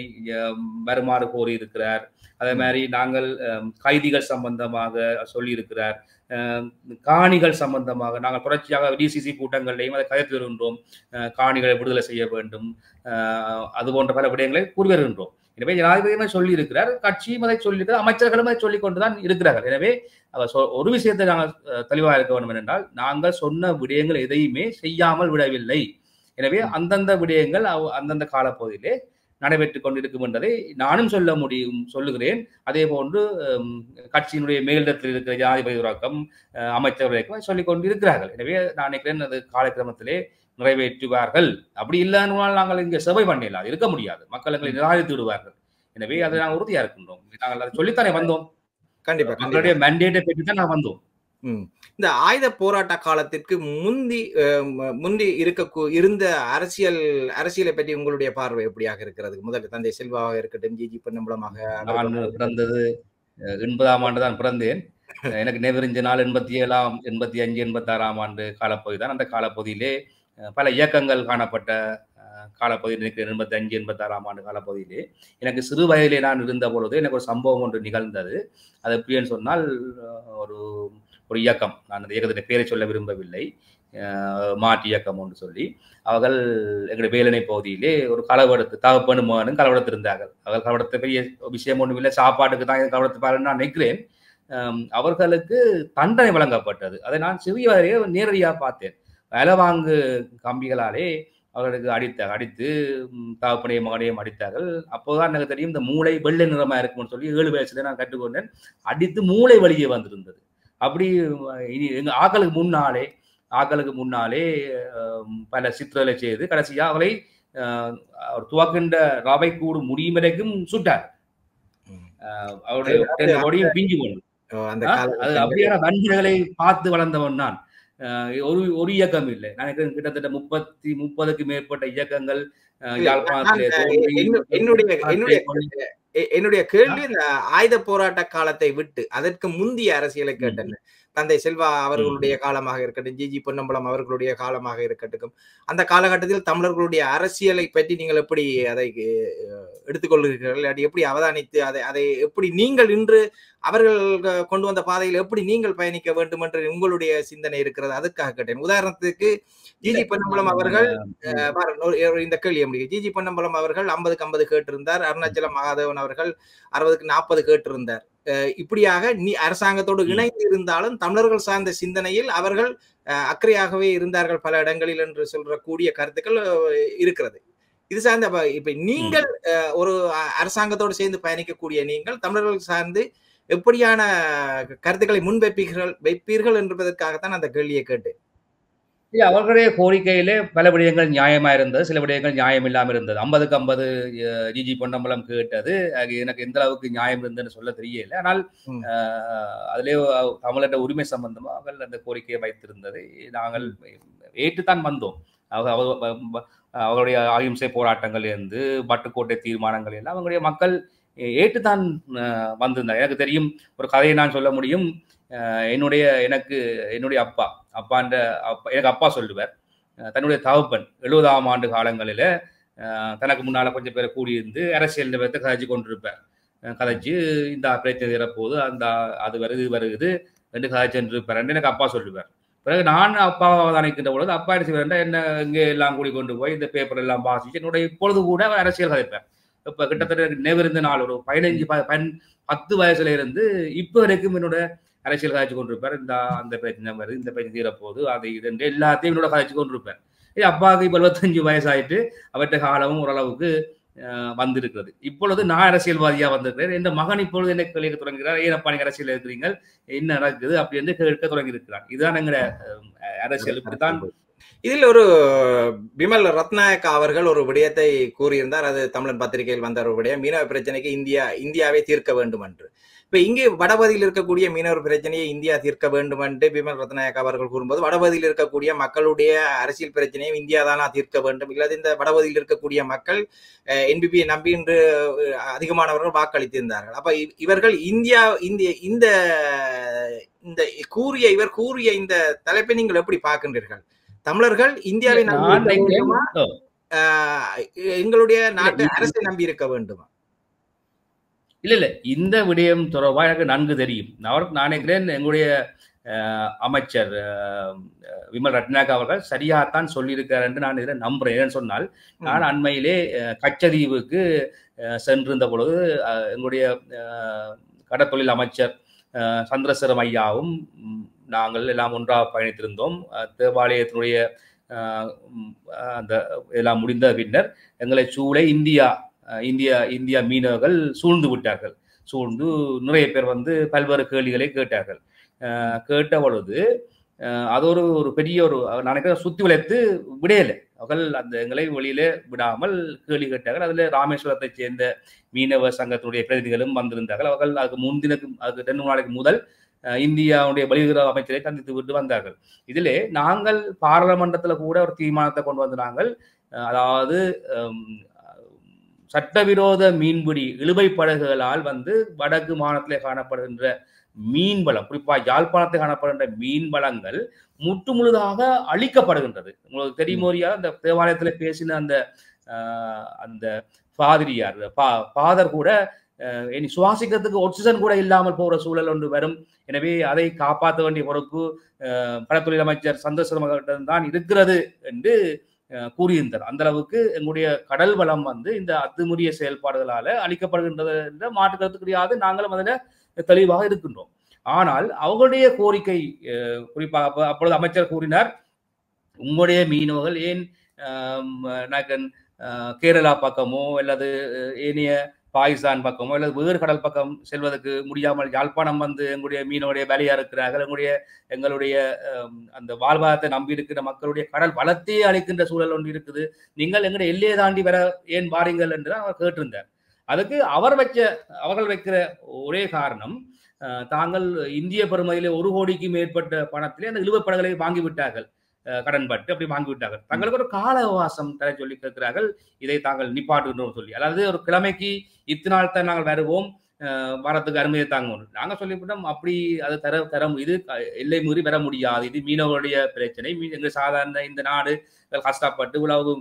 வருமாறு கோரி இருக்கிறார். அதே மாதிரி நாங்கள் கைதிகள் சம்பந்தமாக சொல்லியிருக்கிறார், காணிகள் சம்பந்தமாக நாங்கள் தொடர்ச்சியாக டிசிசி கூட்டங்களையும் அதை கதைத்து வருகின்றோம். காணிகளை விடுதலை செய்ய வேண்டும், அது போன்ற பல விடயங்களை கூறி வருகின்றோம். எனவே ஜனாதிபதியுமே சொல்லி இருக்கிறார், கட்சியும் அதை சொல்லியிருக்கிறார், அமைச்சர்களும் அதை சொல்லிக் கொண்டுதான் இருக்கிறார்கள். எனவே ஒரு விஷயத்தை நாங்கள் தெளிவாக இருக்க வேண்டும் என்றால், நாங்கள் சொன்ன விடயங்கள் எதையுமே செய்யாமல் விடவில்லை. எனவே அந்தந்த விடயங்கள் அந்தந்த காலப்பகுதியிலே நடைபெற்றுக் கொண்டிருக்கும் என்பதை நானும் சொல்லுகிறேன். அதே போன்று கட்சியினுடைய மேலிடத்தில் இருக்கிற ஜனாதிபதி தொடக்கம் அமைச்சர்கள் சொல்லிக் கொண்டிருக்கிறார்கள். எனவே நான் நினைக்கிறேன் அது காலக்கிரமத்திலே நிறைவேற்றுவார்கள். அப்படி இல்லைன்னு நாங்கள் இங்கே சபை பண்ணலாம், இருக்க முடியாது. மக்கள் எங்களை நிராகரித்து விடுவார்கள். எனவே அதை நாங்கள் உறுதியா இருக்கின்றோம். நாங்கள் அதை சொல்லித்தானே வந்தோம். கண்டிப்பா மக்களுடைய மேண்டேட்டை பெற்று தான் நான் வந்தோம். இந்த ஆயுத போராட்ட காலத்திற்கு முந்தி இருந்த அரசியலை பற்றி உங்களுடைய பார்வை எப்படியாக இருக்கிறது? முதல்ல தந்தை செல்வாவாக இருக்கட்டும், ஜிஜி பொன்னம்பலமாக. நான் பிறந்தது 80ஆம் ஆண்டு தான் பிறந்தேன். எனக்கு நினைவிருந்த நாள் 87, 85, 86ஆம் ஆண்டு காலப்பகுதி தான். அந்த காலப்பகுதியிலே பல இயக்கங்கள் காணப்பட்ட காலப்பகுதியில் எனக்கு 85, 86ஆம் ஆண்டு காலப்பகுதியிலே எனக்கு சிறு வயதிலே நான் இருந்த பொழுது எனக்கு ஒரு சம்பவம் ஒன்று நிகழ்ந்தது. அது எப்படின்னு சொன்னால், ஒரு இயக்கம், நான் அந்த இயக்கத்தின் பேரை சொல்ல விரும்பவில்லை, மாட்டு இயக்கம் ஒன்று சொல்லி அவர்கள் எங்களுடைய வேலனை பகுதியிலே ஒரு களவெடுத்து தகப்பனும் மகனும் களவெடுத்திருந்தார்கள். அவர்கள் களவெடுத்த பெரிய விஷயம் ஒன்றும் இல்லை, சாப்பாட்டுக்கு தான் களவெடுத்து நான் நினைக்கிறேன். அவர்களுக்கு தண்டனை வழங்கப்பட்டது. அதை நான் சிறிய வரையே நேரடியாக பார்த்தேன். வேலைவாங்கு கம்பிகளாலே அவர்களுக்கு அடித்து தகப்பனையும் மகனையும் அடித்தார்கள். அப்போதான் எனக்கு தெரியும் இந்த மூளை வெள்ளை நிறமா இருக்கும்னு சொல்லி 7 வயசுல நான் கற்றுக்கொண்டேன். அடித்து மூளை வெளியே வந்திருந்தது. அப்படி எங்க ஆக்களுக்கு முன்னாலே பல சித்திரலை செய்து கடைசியா அவளை துவக்கின்ற ரவை கூடு முடியும் வரைக்கும் சுட்டார். அவருடைய பிஞ்சு போனது. அப்படியான வன்முறைகளை பார்த்து வளர்ந்தவன் நான். ஒரு இயக்கம் இல்லை, நான் கிட்டத்தட்ட 30க்கு மேற்பட்ட இயக்கங்கள் யாழ்ப்பாணத்திலே. என்னுடைய கேள்வி, இந்த ஆயுத போராட்ட காலத்தை விட்டு அதற்கு முந்தைய அரசியலை கேட்டேன். தந்தை செல்வா அவர்களுடைய காலமாக இருக்கட்டும், ஜிஜி பொன்னம்பலம் அவர்களுடைய காலமாக இருக்கட்டும், அந்த காலகட்டத்தில் தமிழர்களுடைய அரசியலை பற்றி நீங்கள் எப்படி அதை எடுத்துக்கொள்கிறீர்கள்? அது எப்படி அவதானித்து அதை எப்படி நீங்கள் இன்று அவர்கள் கொண்டு வந்த பாதையில் எப்படி நீங்கள் பயணிக்க வேண்டும் என்று உங்களுடைய சிந்தனை இருக்கிறது? அதுக்காக கேட்டேன். உதாரணத்துக்கு ஜிஜி பொன்னம்பலம் அவர்கள் இந்த கேள்வி முடியும். ஜிஜி பொன்னம்பலம் அவர்கள் 50க்கு 50 கேட்டிருந்தார். அருணாச்சலம் மகாதேவன் அவர்கள் 60க்கு 40 கேட்டிருந்தார். இப்படியாக அரசாங்கத்தோடு இணைந்து இருந்தாலும் தமிழர்கள் சார்ந்த சிந்தனையில் அவர்கள் அக்கறையாகவே இருந்தார்கள் பல இடங்களில் என்று சொல்ற கூடிய கருத்துக்கள் இருக்கிறது. இது சார்ந்த இப்ப நீங்கள் ஒரு அரசாங்கத்தோடு சேர்ந்து பயணிக்கக்கூடிய நீங்கள் தமிழர்கள் சார்ந்து எப்படியான கருத்துக்களை வைப்பீர்கள் என்பதற்காகத்தான் அந்த கேள்வியை கேட்டேன். இல்ல அவர்களுடைய கோரிக்கையிலே பல விடயங்கள் நியாயமா இருந்தது. சில விடயங்கள் நியாயம் இல்லாம இருந்தது. 50க்கு 50 ஜிஜி பொன்னம்பலம் கேட்டது. அது எனக்கு எந்த அளவுக்கு நியாயம் இருந்ததுன்னு சொல்ல தெரியல. ஆனால் ம், அ அதிலே தமிழர் உரிமை சம்பந்தமா அவர்கள் அந்த கோரிக்கையை வைத்திருந்ததை நாங்கள் ம், ஏற்றுத்தான் வந்தோம். அவ அவ வ அவர்களுடைய அகிம்சை போராட்டங்கள் இருந்து, வட்டுக்கோட்டை தீர்மானங்கள் எல்லாம் அவங்களுடைய மக்கள் ஏற்றுத்தான் வந்திருந்தார். எனக்கு தெரியும் ஒரு கதையை நான் சொல்ல முடியும். என்னுடைய அப்பான்ற எனக்கு அப்பா சொல்லுவார். தன்னுடைய தகப்பன் 70ஆம் ஆண்டு காலங்களில தனக்கு முன்னால கொஞ்சம் பேரை கூடியிருந்து அரசியல் நிறுவனத்தை கதைச்சு கொண்டிருப்பார். கதைச்சு இந்த பிரச்சனை தீரப்போகுது, அது வருது இது வருது என்று கதைச்சு இருப்பார் என்று எனக்கு அப்பா சொல்லுவார். பிறகு நான் அப்பாவை அவதானிக்கின்ற பொழுது அப்பா என்ன செய்வார், என்ன இங்கே எல்லாம் கூடி கொண்டு போய் இந்த பேப்பர் எல்லாம் வாசிச்சு என்னுடைய இப்பொழுது கூட அவர் அரசியல் கதைப்பார். இப்ப கிட்டத்தட்ட நினைவிருந்த நாள் ஒரு 10 வயசுல இருந்து இப்ப வரைக்கும் என்னோட அரசியல் காய்ச்சி கொண்டிருப்பார். அந்த பிரச்சனை வருது, இந்த பிரச்சனை தீரப்போகுது, அது இது எல்லாத்தையும் என்னோட காய்ச்சி கொண்டிருப்பார். அப்பாவுக்கு இப்ப 75 வயசாயிட்டு அவற்றை காலமும் ஓரளவுக்கு வந்திருக்கிறது. இப்பொழுது நான் அரசியல்வாதியா வந்திருக்கிறேன். என் மகன் இப்பொழுது என்ன கேட்க தொடங்குகிறார், ஏனப்பா நீங்க அரசியல் இருக்கிறீங்க, என்ன நடக்குது அப்படி என்று கேட்க தொடங்கி இருக்கிறார். இதுதான் எங்க அரசியல். இப்படித்தான் இதில் ஒரு பிமல் ரத்நாயக்கா அவர்கள் ஒரு விடயத்தை கூறியிருந்தார். அது தமிழன் பத்திரிகையில் வந்த ஒரு விடயம், மீனவ பிரச்சனைக்கு இந்தியாவே தீர்க்க வேண்டும் என்று. இப்ப இங்கே வடபகுதியில் இருக்கக்கூடிய மீனவர் பிரச்சனையை இந்தியா தீர்க்க வேண்டும் என்று பிமல் ரத்நாயக்கா அவர்கள் கூறும்போது, வடபகுதியில் இருக்கக்கூடிய மக்களுடைய அரசியல் பிரச்சனையை இந்தியா தானா தீர்க்க வேண்டும், இல்லாத இந்த வடபகுதியில் இருக்கக்கூடிய மக்கள் என்பிபியை நம்பி இன்று அதிகமானவர்கள் வாக்களித்திருந்தார்கள். அப்ப இவர்கள் இவர் கூறிய இந்த தலைப்பை நீங்கள் எப்படி பார்க்கின்றீர்கள்? தமிழர்கள் இந்தியாவை நம்பி எங்களுடைய நாட்டு அரசை நம்பி இருக்க வேண்டுமா? இல்ல இந்த விடயம் தொடர்பாக எனக்கு நன்கு தெரியும். நான் நினைக்கிறேன் எங்களுடைய அமைச்சர் விமல் ரத்நாயக்கா அவர்கள் சரியாகத்தான் சொல்லியிருக்கார் என்று நான் இதில் நம்புறேன். ஏன்னு சொன்னால், நான் அண்மையிலே கச்சதீவுக்கு சென்றிருந்த பொழுது எங்களுடைய கடற்தொழில் அமைச்சர் சந்திரசேகரம் ஐயாவும் நாங்கள் எல்லாம் ஒன்றாக பயணித்திருந்தோம். தேவாலயத்தினுடைய அந்த எல்லாம் முடிந்த பின்னர் எங்களை சூழலை இந்தியா மீனவர்கள் சூழ்ந்து விட்டார்கள். சூழ்ந்து நிறைய பேர் வந்து பல்வேறு கேள்விகளை கேட்டார்கள். கேட்ட பொழுது அது ஒரு பெரிய நினைக்கிறேன் சுத்தி வளைத்து விடையலை. அவர்கள் அந்த எங்களை வெளியில விடாமல் கேள்வி கேட்டார்கள். அதுல ராமேஸ்வரத்தை சேர்ந்த மீனவ சங்கத்தினுடைய பிரதிநிதிகளும் வந்திருந்தார்கள். அவர்கள் அதுக்கு 2 நாளைக்கு முதல் இந்தியாவுடைய வெளியுறவு அமைச்சரை சந்தித்து விட்டு வந்தார்கள். இதிலே நாங்கள் பாராளுமன்றத்துல கூட ஒரு தீர்மானத்தை கொண்டு வந்து நாங்கள், அதாவது சட்டவிரோத மீன்பிடி இழுவை படகுகளால் வந்து வடக்கு மாநிலத்திலே காணப்படுகின்ற மீன் வளம், குறிப்பாக யாழ்ப்பாணத்தில் காணப்படுகின்ற மீன் வளங்கள் முற்று முழுதாக அழிக்கப்படுகின்றது. உங்களுக்கு தெரியுமோரியா அந்த தேவாலயத்தில் பேசின அந்த பாதிரியார் பாதர் கூட இனி சுவாசிக்கிறதுக்கு ஆக்சிஜன் கூட இல்லாமல் போகிற சூழல் ஒன்று வரும். எனவே அதை காப்பாற்ற வேண்டிய பொறுப்பு கடற்தொழில் அமைச்சர் சந்திரசேகரம் தான் இருக்கிறது என்று கூறியிருந்தார். அந்த அளவுக்கு எங்களுடைய கடல் வளம் வந்து இந்த அத்துமீறிய செயல்பாடுகளால அளிக்கப்படுகின்றது என்ற மாற்று கருத்து கிடையாது. நாங்களும் அதில் தெளிவாக இருக்கின்றோம். ஆனால் அவர்களுடைய கோரிக்கை குறிப்பாக அப்பொழுது அமைச்சர் கூறினார், உங்களுடைய மீனவர்கள் ஏன் கேரளா பக்கமோ அல்லது ஏனைய பாகிஸ்தான் பக்கமோ அல்லது வேறு கடல் பக்கம் செல்வதற்கு முடியாமல் யாழ்ப்பாணம் வந்து எங்களுடைய மீனவருடைய வேலையா இருக்கிறார்கள், எங்களுடைய அந்த வாழ்வாதாரத்தை நம்பி இருக்கிற மக்களுடைய கடல் வளத்தையே அளிக்கின்ற சூழல் ஒன்று இருக்குது, நீங்கள் எங்களுடைய எல்லையை தாண்டி வர ஏன் வாரீங்கள் என்று அவர் கேட்டிருந்தார். அதுக்கு அவர்கள் வைக்கிற ஒரே காரணம், தாங்கள் இந்திய பெருமதியிலே 1 கோடிக்கு மேற்பட்ட பணத்திலே அந்த இழுவப்படங்களை வாங்கிவிட்டார்கள், கடன்பட்டு அப்படி வாங்கிவிட்டார்கள். தங்களுக்கு ஒரு கால அவகாசம் தர சொல்லி கேட்கிறார்கள், இதை தாங்கள் நிப்பாட்டுகின்றோம் சொல்லி. அதாவது ஒரு கிழமைக்கு இத்தனை நாள் தான் நாங்கள் வருவோம், வரத்துக்கு அனுமதியை தாங்க. நாங்கள் சொல்லிவிட்டோம், அப்படி அது இது எல்லை மீறி வர முடியாது, இது மீனவர்களுடைய பிரச்சனை. எங்கள் சாதாரண இந்த நாடு கஷ்டப்பட்டு உலக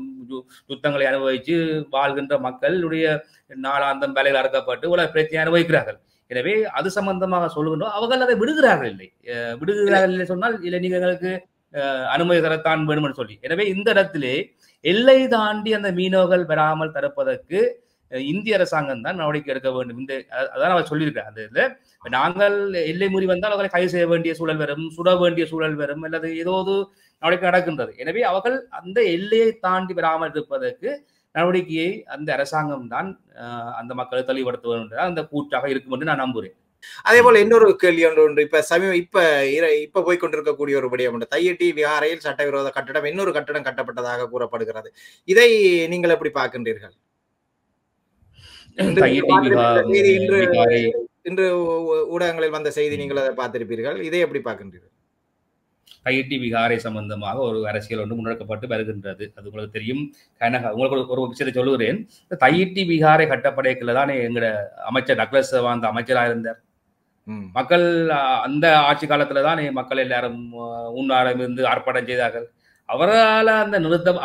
யுத்தங்களை அனுபவித்து வாழ்கின்ற மக்களுடைய நாளாந்தம் வேலைகள் அறுக்கப்பட்டு உலக பிரச்சனை அனுபவிக்கிறார்கள். எனவே அது சம்பந்தமாக சொல்லுகின்றோம். அவர்கள் அதை விடுகிறார்கள் இல்லை சொன்னால் இல்லை நீங்க எங்களுக்கு அனுமதி தரத்தான் வேணும் என்று சொல்லி. எனவே இந்த இடத்திலே எல்லை தாண்டி அந்த மீனவர்கள் வராமல் தடுப்பதற்கு இந்திய அரசாங்கம் தான் நடவடிக்கை எடுக்க வேண்டும். அதான் அவர் சொல்லியிருக்காரு. அந்த நாங்கள் எல்லை மீறி வந்தால் அவர்களை கைது செய்ய வேண்டிய சூழல் வரும், சுட வேண்டிய சூழல் வரும், அல்லது ஏதோ நடவடிக்கை நடக்கின்றது. எனவே அவர்கள் அந்த எல்லையை தாண்டி வராமல் இருப்பதற்கு நடவடிக்கையை அந்த அரசாங்கம் தான் அந்த மக்களை தெளிவுபடுத்த வேண்டும் அந்த கூற்றாக இருக்கும் என்று நான் நம்புகிறேன். அதே போல இன்னொரு கேள்வி ஒன்று இப்ப போய் கொண்டிருக்கக்கூடிய ஒரு விடயம் உண்டு. தையிட்டி விகாரையில் சட்டவிரோத கட்டடம் இன்னொரு கட்டடம் கட்டப்பட்டதாக கூறப்படுகிறது. இதை நீங்கள் எப்படி பார்க்கின்றீர்கள்? இன்று ஊடகங்களில் வந்த செய்தி நீங்கள் அதை பார்த்திருப்பீர்கள். இதை எப்படி பார்க்கின்றீர்கள்? தையிட்டி விகாரை சம்பந்தமாக ஒரு அரசியல் ஒன்று முன்னெடுக்கப்பட்டு வருகின்றது. அது உங்களுக்கு தெரியும். உங்களுக்கு ஒரு விஷயத்தை சொல்லுகிறேன். தையிட்டி விகாரை கட்டப்படைக்குள்ள தான் எங்களோட அமைச்சர் டக்ளஸ் அந்த அமைச்சராக இருந்தார். மக்கள் அந்த ஆட்சி காலத்துல தான் மக்கள் எல்லாரும் உண்ணாரம் இருந்து ஆர்ப்பாட்டம் செய்தார்கள். அவரால்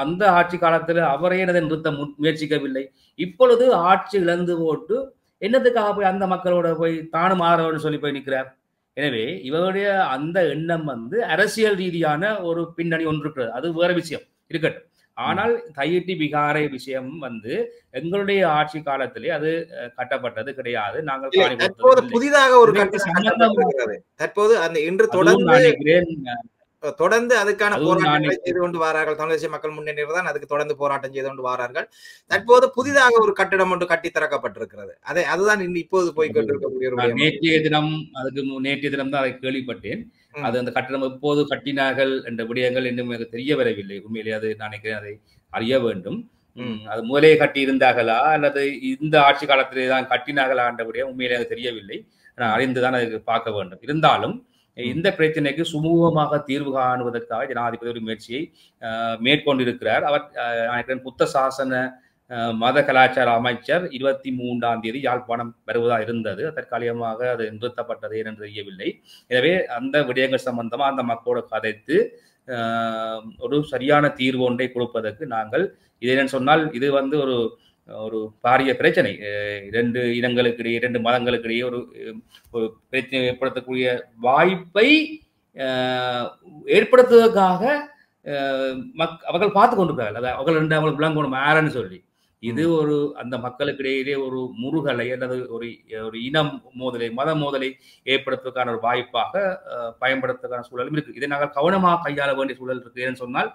அந்த ஆட்சி காலத்துல அவரே அதை நிறுத்த முயற்சிக்கவில்லை. இப்பொழுது ஆட்சி இழந்து போட்டு என்னத்துக்காக போய் அந்த மக்களோட போய் தானும் மாறவன்னு சொல்லி போய் நிற்கிறார். எனவே இவருடைய அந்த எண்ணம் அரசியல் ரீதியான ஒரு பின்னணி ஒன்று இருக்கிறது. அது வேற விஷயம் இருக்கட்டும். ஆனால் தையிட்டி விகாரை விஷயம் எங்களுடைய ஆட்சி காலத்திலே அது கட்டப்பட்டது கிடையாது. நாங்கள் புதிதாக ஒரு தற்போது அந்த இன்று தொடர்ந்து அதுக்கான போராட்டங்களை செய்து கொண்டு வாரார்கள். தமிழ் தேசிய மக்கள் முன்னணியினர் தான் அதுக்கு தொடர்ந்து போராட்டம் செய்து கொண்டு வாரார்கள். தற்போது புதிதாக ஒரு கட்டிடம் ஒன்று கட்டி திறக்கப்பட்டிருக்கிறது. அதுதான் இப்போது போய்கொண்டிருக்கக்கூடிய நேற்றைய தினம் தான் அதை கேள்விப்பட்டேன். அது அந்த கட்டிடம் எப்போது கட்டினார்கள் என்ற விடயங்கள் இன்னும் எனக்கு தெரிய வரவில்லை. உண்மையிலே அது நான் நினைக்கிறேன் அதை அறிய வேண்டும். அது முதலே கட்டி இருந்தார்களா அல்லது இந்த ஆட்சி காலத்திலே தான் கட்டினார்களா என்ற விடயம் உண்மையிலே அது தெரியவில்லை. நான் அறிந்துதான் அதுக்கு பார்க்க வேண்டும். இருந்தாலும் இந்த பிரச்சனைக்கு சுமூகமாக தீர்வு காணுவதற்காக ஜனாதிபதி ஒரு முயற்சியை மேற்கொண்டிருக்கிறார். அவர் புத்த சாசன மத கலாச்சார அமைச்சர் 23ஆம் தேதி யாழ்ப்பாணம் வருவதாக இருந்தது. தற்காலிகமாக அது நிறுத்தப்பட்டது என்று தெரியவில்லை. எனவே அந்த விடயங்கள் சம்பந்தமா அந்த மக்களோட கதைத்து ஒரு சரியான தீர்வு ஒன்றை கொடுப்பதற்கு நாங்கள் இது என்னன்னு சொன்னால் இது ஒரு பாரிய பிரச்சனை. 2 இனங்களுக்கு இடையே 2 மதங்களுக்கு இடையே ஒரு பிரச்சனை ஏற்படுத்தக்கூடிய வாய்ப்பை ஏற்படுத்துவதற்காக அவர்கள் பார்த்து கொண்டிருக்கிறார்கள். அது அவர்கள் விளங்கணும் யாருன்னு சொல்லி. இது அந்த மக்களுக்கு இடையிலே ஒரு முருகலை அல்லது ஒரு இனம் மோதலை மத மோதலை ஏற்படுத்துவதற்கான ஒரு வாய்ப்பாக பயன்படுத்துவதற்கான சூழலும் இருக்கு. இதை நாங்கள் கவனமாக கையாள வேண்டிய சூழல் இருக்கு. ஏன்னு சொன்னால்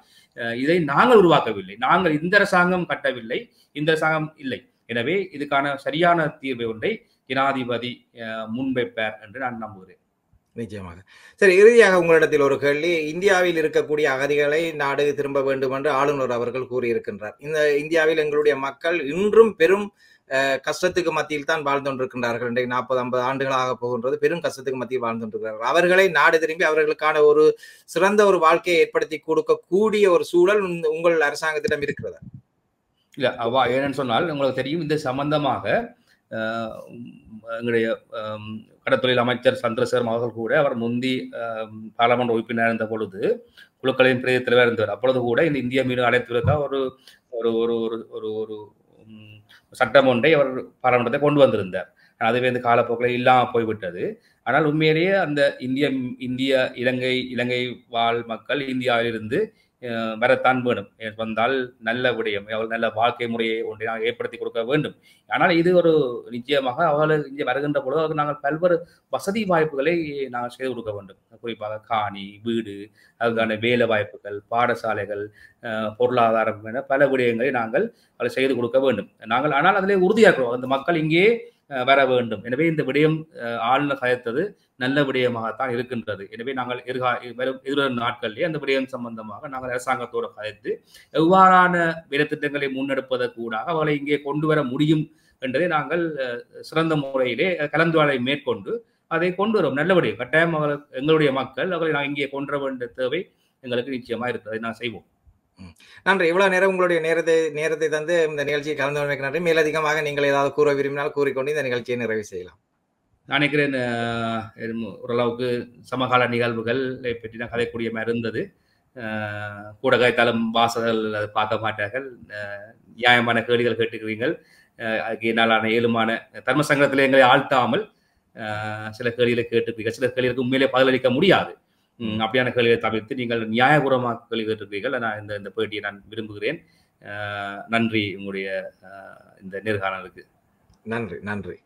இதை நாங்கள் உருவாக்கவில்லை. நாங்கள் இந்த அரசாங்கம் கட்டவில்லை, இந்த அரசாங்கம் இல்லை. எனவே இதுக்கான சரியான தீர்வை ஒன்றை ஜனாதிபதி முன்வைப்பார் என்று நான் நம்புகிறேன். நிச்சயமாக. சரி, இறுதியாக உங்களிடத்தில் ஒரு கேள்வி. இந்தியாவில் இருக்கக்கூடிய அகதிகளை நாடு திரும்ப வேண்டும் என்று ஆளுநர் அவர்கள் கூறியிருக்கின்றார். இந்த இந்தியாவில் எங்களுடைய மக்கள் இன்றும் பெரும் கஷ்டத்துக்கு மத்தியில் தான் வாழ்ந்து கொண்டிருக்கின்றார்கள். 40-50 ஆண்டுகளாக போகின்றது. பெரும் கஷ்டத்துக்கு மத்தியில் வாழ்ந்து கொண்டிருக்கிறார்கள். அவர்களை நாடு திரும்பி அவர்களுக்கான ஒரு சிறந்த ஒரு வாழ்க்கையை ஏற்படுத்தி கொடுக்கக்கூடிய ஒரு சூழல் உங்கள் அரசாங்கத்திடம் இருக்கிறதா? இல்ல, ஏன்னு சொன்னால் உங்களுக்கு தெரியும், இந்த சம்பந்தமாக எங்களுடைய கடற்தொழில் அமைச்சர் சந்திரசேகர் அவர்கள் கூட அவர் முந்தி பாராளுமன்ற உறுப்பினர் இருந்த பொழுது குழுக்களின் பிரதி தலைவர் இருந்தவர். அப்பொழுது கூட இந்த இந்திய மீது அழைத்துவதற்காக ஒரு சட்டம் ஒன்றை அவர் பாராளுமன்றத்தை கொண்டு வந்திருந்தார். அதுவே இந்த காலப்போக்கில் இல்லாமல் போய்விட்டது. ஆனால் உண்மையிலேயே அந்த இலங்கை வாழ் மக்கள் இந்தியாவிலிருந்து வரத்தான் வேணும். வந்தால் நல்ல விடயம், நல்ல வாழ்க்கை முறையை ஒன்றை நாங்கள் ஏற்படுத்தி கொடுக்க வேண்டும். ஆனால் இது ஒரு நிச்சயமாக அவர்கள் இங்கே வருகின்ற பொழுது அவர்கள் நாங்கள் பல்வேறு வசதி வாய்ப்புகளை நாங்கள் செய்து கொடுக்க வேண்டும். குறிப்பாக காணி, வீடு, அதுக்கான வேலை வாய்ப்புகள், பாடசாலைகள், பொருளாதாரம் என பல விடயங்களை நாங்கள் அதை செய்து கொடுக்க வேண்டும். ஆனால் அதிலே உறுதியாக்குவோம் அந்த மக்கள் இங்கே வர வேண்டும். எனவே இந்த விடயம் ஆளுநர் கதைத்தது நல்ல விடயமாகத்தான் இருக்கின்றது. எனவே நாங்கள் எதிர்வரும் நாட்களிலே அந்த விடயம் சம்பந்தமாக நாங்கள் அரசாங்கத்தோடு கதைத்து எவ்வாறான வேலை திட்டங்களை முன்னெடுப்பதற்கூடாக அவர்களை இங்கே கொண்டு வர முடியும் என்பதை நாங்கள் சிறந்த முறையிலே கலந்துரையாடலை மேற்கொண்டு அதை கொண்டு வரும். நல்ல விடயம். கட்டாயம் எங்களுடைய மக்கள் அவர்களை நாங்கள் இங்கே கொண்டு வர வேண்டிய தேவை எங்களுக்கு நிச்சயமா இருக்குது. அதை நான் செய்வோம். நன்றி. இவ்வளவு நேரம் உங்களுடைய நேரத்தை தந்து இந்த நிகழ்ச்சியை கலந்து கொண்டமைக்கு நன்றி. மேலதிகமாக நீங்கள் ஏதாவது கூற விரும்பினால் கூறிக்கொண்டு இந்த நிகழ்ச்சியை நிறைவு செய்யலாம். நான் நினைக்கிறேன் ஓரளவுக்கு சமகால நிகழ்வுகளை பற்றி நான் கதைக்கூடிய மாதிரி இருந்தது. கூடகாய்த்தாலும் வாசகர்கள் அதை பார்க்க மாட்டார்கள். நியாயமான கேள்விகள் கேட்டுக்கிறீர்கள். அதுக்கு என்னாலான ஏழுமான தர்ம சங்கத்தில் எங்களை ஆழ்த்தாமல் சில கேள்விகளை கேட்டுக்கிறீர்கள். சில கேள்விகளுக்கு உண்மையிலே பதிலளிக்க முடியாது. அப்படியான கேள்விகளை தவிர்த்து நீங்கள் நியாயபூர்வமாக கேள்வி கேட்டிருக்கிறீர்கள். நான் இந்த பேட்டியை நான் விரும்புகிறேன். நன்றி உங்களுடைய இந்த நேர்காணலுக்கு. நன்றி.